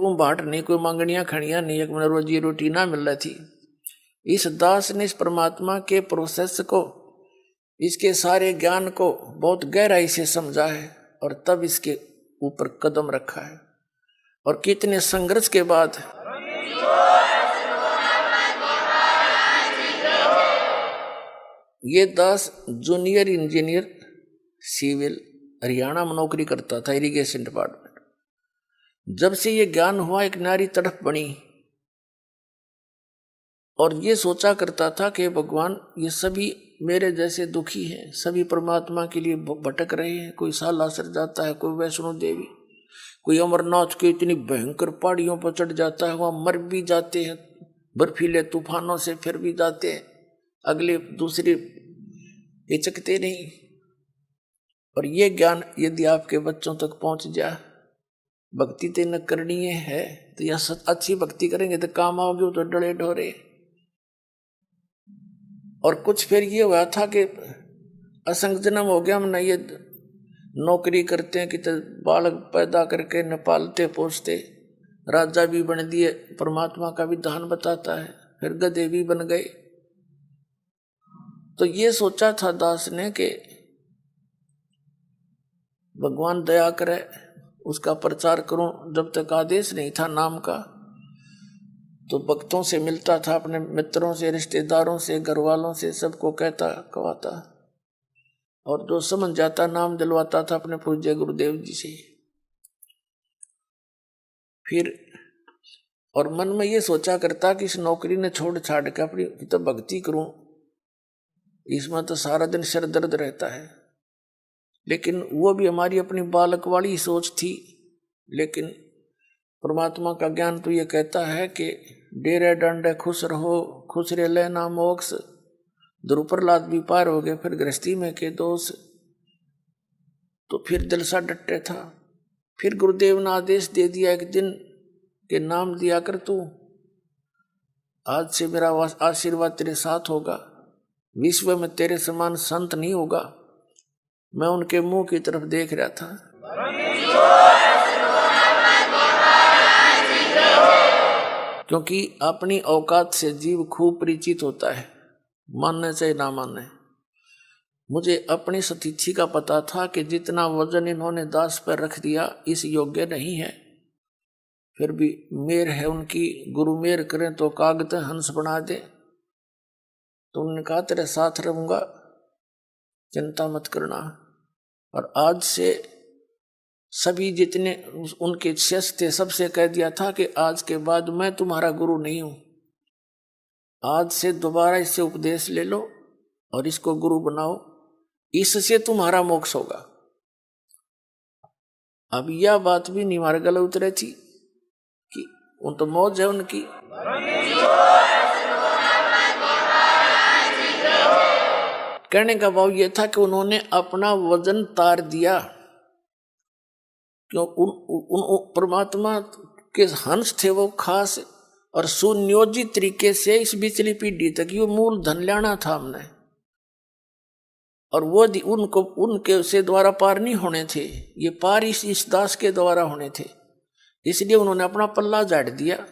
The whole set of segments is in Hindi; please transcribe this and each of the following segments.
को बाट नहीं, कोई मांगनियां खड़ियां नहीं, एक मैंने रोजी रोटी ना मिल रही थी। इस दास ने इस परमात्मा के प्रोसेस को, इसके सारे ज्ञान को बहुत गहराई से समझा है और तब इसके ऊपर कदम रखा है। और कितने संघर्ष के बाद ये दास जूनियर इंजीनियर सिविल हरियाणा में नौकरी करता था, इरिगेशन डिपार्टमेंट। जब से ये ज्ञान हुआ, एक नारी तड़प बनी और ये सोचा करता था कि भगवान ये सभी मेरे जैसे दुखी हैं, सभी परमात्मा के लिए भटक रहे हैं। कोई सालासर जाता है, कोई वैष्णो देवी, कोई अमरनाथ के इतनी भयंकर पहाड़ियों पर चढ़ जाता है, वहां मर भी जाते हैं बर्फीले तूफानों से, फिर भी जाते हैं, अगले दूसरे हिचकते नहीं। और ये ज्ञान यदि आपके बच्चों तक पहुंच जाए, भक्ति तो न करनी है तो यह अच्छी भक्ति करेंगे तो काम आओगे, तो डरे ढोरे। और कुछ फिर ये हुआ था कि असंग जन्म हो गया, हमने ये नौकरी करते हैं कि तो बालक पैदा करके न पालते पोसते, राजा भी बन दिए, परमात्मा का विधान बताता है, फिर गधे भी बन गए। तो ये सोचा था दास ने कि भगवान दया करे, उसका प्रचार करूं। जब तक आदेश नहीं था नाम का, तो भक्तों से मिलता था, अपने मित्रों से, रिश्तेदारों से, घर वालों से, सबको कहता कहवाता, और जो समझ जाता नाम दिलवाता था अपने पूज्य गुरुदेव जी से। फिर और मन में ये सोचा करता कि इस नौकरी ने छोड़ छाड़ के अपनी तो भक्ति करूं, इसमें तो सारा दिन सिर दर्द रहता है। लेकिन वो भी हमारी अपनी बालक वाली सोच थी। लेकिन परमात्मा का ज्ञान तो ये कहता है कि डेरे डंडे खुश रहो, खुश रे लेना मोक्ष, ध्रुव प्रहलाद भी पार हो गए, फिर गृहस्थी में के दोष। तो फिर दिल सा डटे था। फिर गुरुदेव ने आदेश दे दिया एक दिन के नाम दिया कर तू, आज से मेरा आशीर्वाद तेरे साथ होगा, विश्व में तेरे समान संत नहीं होगा। मैं उनके मुंह की तरफ देख रहा था। क्योंकि अपनी औकात से जीव खूब परिचित होता है, मानने चाहे ना मानने। मुझे अपनी स्थिति का पता था कि जितना वजन इन्होंने दास पर रख दिया इस योग्य नहीं है। फिर भी मेर है उनकी, गुरु मेर करें तो कागज हंस बना दे। तो उन्होंने कहा तेरे साथ रहूंगा, चिंता मत करना। और आज से सभी जितने उनके शिष्य थे सबसे कह दिया था कि आज के बाद मैं तुम्हारा गुरु नहीं हूं, आज से दोबारा इससे उपदेश ले लो और इसको गुरु बनाओ, इससे तुम्हारा मोक्ष होगा। अब यह बात भी नहीं हमारे गले उतरे थी कि उन तो मौज है उनकी। कहने का भाव यह था कि उन्होंने अपना वजन तार दिया। क्यों? उन परमात्मा के हंस थे वो खास, और सुनियोजित तरीके से इस बिचली पीढ़ी तक ये मूल धन लाना था हमने, और वो उनको उनके से द्वारा पार नहीं होने थे, ये पार इस दास के द्वारा होने थे। इसलिए उन्होंने अपना पल्ला झाड़ दिया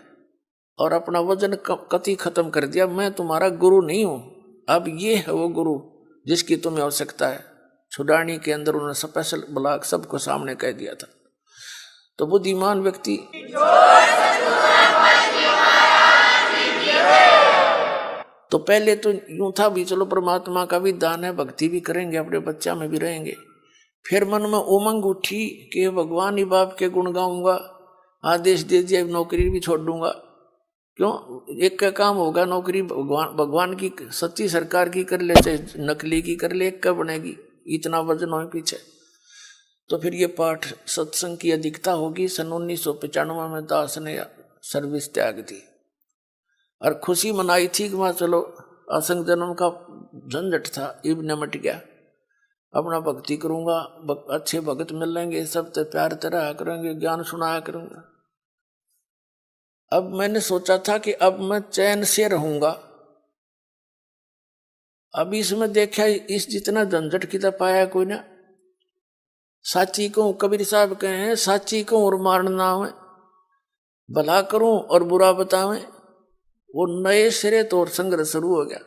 और अपना वजन कति खत्म कर दिया। मैं तुम्हारा गुरु नहीं हूं, अब ये है वो गुरु जिसकी तुम्हें आवश्यकता है। छुड़ानी के अंदर उन्होंने स्पेशल ब्लॉक सबको सामने कह दिया था। तो बुद्धिमान व्यक्ति तो पहले तो यूं था भी चलो परमात्मा का भी दान है, भक्ति भी करेंगे, अपने बच्चा में भी रहेंगे। फिर मन में उमंग उठी कि भगवान ही बाप के गुण गाऊंगा, आदेश दे दिया नौकरी भी छोड़ दूंगा। क्यों? एक का काम होगा, नौकरी भगवान की सच्ची सरकार की कर ले चाहे नकली की कर ले, एक का बनेगी, इतना वजन हो पीछे। तो फिर ये पाठ सत्संग की अधिकता होगी। सन 1995 में दास ने सर्विस त्याग दी और खुशी मनाई थी कि वहाँ चलो असंग जन्म का झंझट था इब निमट गया, अपना भक्ति करूंगा, अच्छे भगत मिलेंगे, सब तो प्यार तरह करेंगे, ज्ञान सुनाया करूंगा। अब मैंने सोचा था कि अब मैं चैन से रहूंगा। अब इसमें देखा इस जितना झंझट की तो पाया कोई ना। साची को कबीर साहब कहे हैं, साची को और मारना है, भला करूं और बुरा बतावें, वो नए सिरे तो और संघर्ष शुरू हो गया।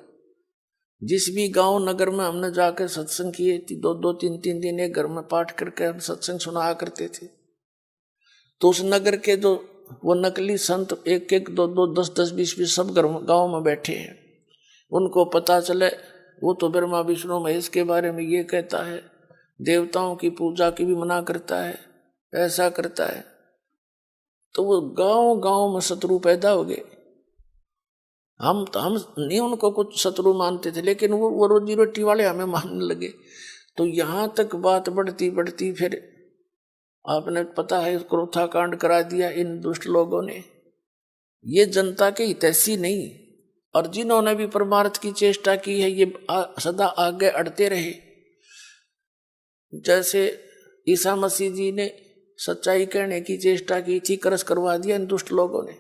जिस भी गांव नगर में हमने जाकर सत्संग किए थी, 2-2, 3-3 दिन एक घर में पाठ करके हम सत्संग सुनाया करते थे, तो उस नगर के जो वो नकली संत 1-1, 2-2, 10-10, 20-20 सब गांव में बैठे हैं, उनको पता चले वो तो ब्रह्मा विष्णु महेश के बारे में ये कहता है, देवताओं की पूजा की भी मना करता है, ऐसा करता है, तो वो गांव गांव में शत्रु पैदा हो गए। हम नहीं उनको कुछ शत्रु मानते थे, लेकिन वो रोजी रोटी वाले हमें मानने लगे। तो यहाँ तक बात बढ़ती बढ़ती फिर आपने पता है क्रोथा कांड करा दिया इन दुष्ट लोगों ने। ये जनता के हितैषी नहीं, और जिन्होंने भी परमार्थ की चेष्टा की है ये सदा आगे अड़ते रहे। जैसे ईसा मसीह जी ने सच्चाई कहने की चेष्टा की थी, करस करवा दिया इन दुष्ट लोगों ने।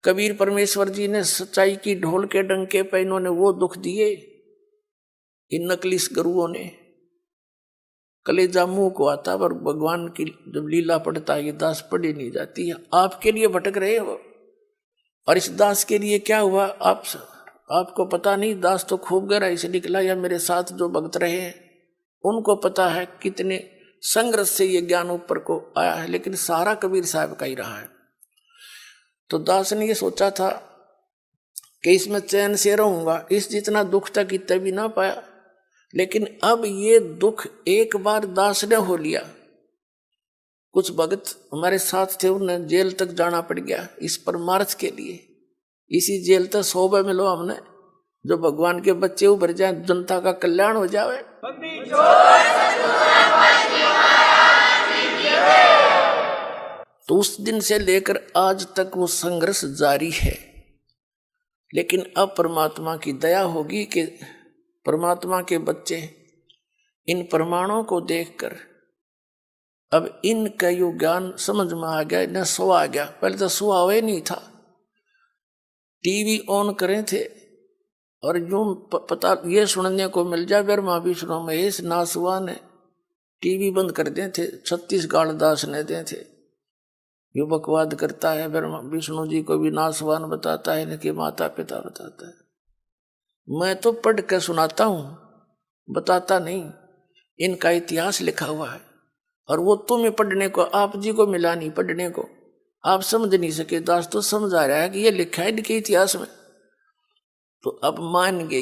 कबीर परमेश्वर जी ने सच्चाई की ढोल के डंके पे इन्होंने वो दुख दिए इन नकली गुरुओं ने। कलेजा मुंह को आता, पर भगवान की जब लीला पढ़ता है ये दास पढ़ी नहीं जाती है। आपके लिए भटक रहे हो, और इस दास के लिए क्या हुआ आपको पता नहीं। दास तो खूब गहराई से निकला, या मेरे साथ जो भक्त रहे हैं उनको पता है कितने संघर्ष से ये ज्ञान ऊपर को आया है, लेकिन सारा कबीर साहब का ही रहा है। तो दास ने ये सोचा था कि इसमें चैन से रहूंगा, इस जितना दुख तक इतना भी ना पाया, लेकिन अब ये दुख एक बार दास ने हो लिया। कुछ भगत हमारे साथ थे, उन्हें जेल तक जाना पड़ गया इस परमार्थ के लिए। इसी जेल तक 100 मिलो हमने, जो भगवान के बच्चे उभर जाए, जनता का कल्याण हो जाए। तो उस दिन से लेकर आज तक वो संघर्ष जारी है। लेकिन अब परमात्मा की दया होगी कि परमात्मा के बच्चे इन प्रमाणों को देखकर अब इनका यो ज्ञान समझ में आ गया, इन्हें सो आ गया। पहले तो सो हुआ ही नहीं था, टीवी ऑन करें थे और यूं पता ये सुनने को मिल जाए ब्रह्मा विष्णु महेश नासवान है, टीवी बंद कर दे थे। 36 गाड़ दास ने दे थे। यो बकवाद करता है, ब्रह्मा विष्णु जी को भी नासवान बताता है, इनके माता पिता बताता है। मैं तो पढ़ कर सुनाता हूं, बताता नहीं। इनका इतिहास लिखा हुआ है, और वो तुम्हें पढ़ने को, आप जी को मिला नहीं पढ़ने को, आप समझ नहीं सके। दास तो समझ आ रहा है कि ये लिखा है इनके इतिहास में, तो अब मान गई।